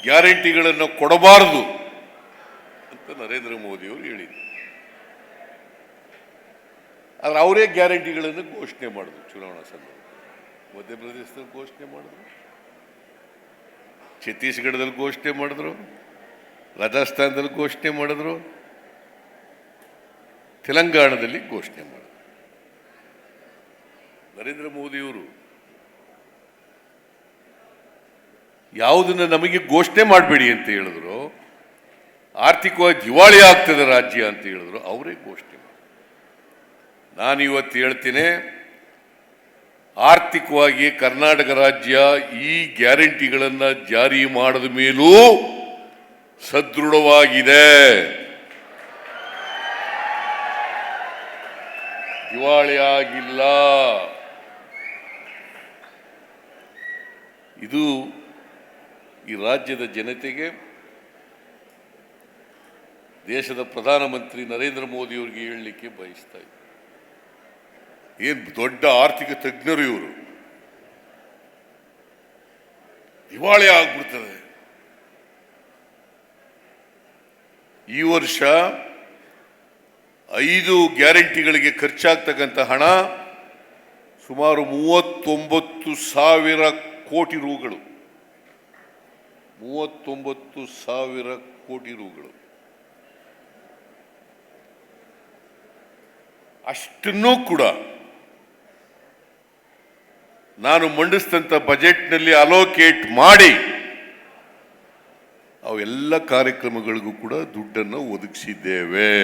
ಗ್ಯಾರಂಟಿಗಳನ್ನು ಕೊಡಬಾರದು ಅಂತ ನರೇಂದ್ರ ಮೋದಿಯವರು ಹೇಳಿದರು. ಆದರೆ ಅವರೇ ಗ್ಯಾರಂಟಿಗಳನ್ನು ಘೋಷಣೆ ಮಾಡಿದ್ರು. ಚುನಾವಣಾ ಸಂದರ್ಭದಲ್ಲಿ ಮಧ್ಯಪ್ರದೇಶದಲ್ಲಿ ಘೋಷಣೆ ಮಾಡಿದ್ರು, ಛತ್ತೀಸ್ಗಢದಲ್ಲಿ ಘೋಷಣೆ ಮಾಡಿದ್ರು, ರಾಜಸ್ಥಾನದಲ್ಲಿ ಘೋಷಣೆ ಮಾಡಿದ್ರು, ತೆಲಂಗಾಣದಲ್ಲಿ ಘೋಷಣೆ ಮಾಡಿದ್ರು. ನರೇಂದ್ರ ಮೋದಿಯವರು ಯಾವುದನ್ನು ನಮಗೆ ಘೋಷಣೆ ಮಾಡಬೇಡಿ ಅಂತ ಹೇಳಿದ್ರು, ಆರ್ಥಿಕವಾಗಿ ದಿವಾಳಿ ಆಗ್ತದೆ ರಾಜ್ಯ ಅಂತ ಹೇಳಿದ್ರು, ಅವರೇ ಘೋಷಣೆ ಮಾಡಿದ್ರು. ನಾನು ಇವತ್ತು ಹೇಳ್ತೇನೆ, ಆರ್ಥಿಕವಾಗಿ ಕರ್ನಾಟಕ ರಾಜ್ಯ ಈ ಗ್ಯಾರಂಟಿಗಳನ್ನು ಜಾರಿ ಮಾಡಿದ ಮೇಲೂ ಸದೃಢವಾಗಿದೆ, ದಿವಾಳಿ ಆಗಿಲ್ಲ. ಇದು ಈ ರಾಜ್ಯದ ಜನತೆಗೆ ದೇಶದ ಪ್ರಧಾನಮಂತ್ರಿ ನರೇಂದ್ರ ಮೋದಿ ಅವರಿಗೆ ಹೇಳಲಿಕ್ಕೆ ಬಯಸ್ತಾ ಇದ್ದಾರೆ. ಏನು ದೊಡ್ಡ ಆರ್ಥಿಕ ತಜ್ಞರು ಇವರು. ದಿವಾಳಿ ಆಗ್ಬಿಡ್ತದೆ. ಈ ವರ್ಷ 5 ಗ್ಯಾರಂಟಿಗಳಿಗೆ ಖರ್ಚಾಗ್ತಕ್ಕಂಥ ಹಣ ಸುಮಾರು 39,000 ಕೋಟಿ ರೂಗಳು. 39,000 ಕೋಟಿ ರೂಗಳು. ಅಷ್ಟನ್ನೂ ಕೂಡ ನಾನು ಮಂಡಿಸಿದಂಥ ಬಜೆಟ್ನಲ್ಲಿ ಅಲೋಕೇಟ್ ಮಾಡಿ ಅವೆಲ್ಲ ಕಾರ್ಯಕ್ರಮಗಳಿಗೂ ಕೂಡ ದುಡ್ಡನ್ನು ಒದಗಿಸಿದ್ದೇವೆ.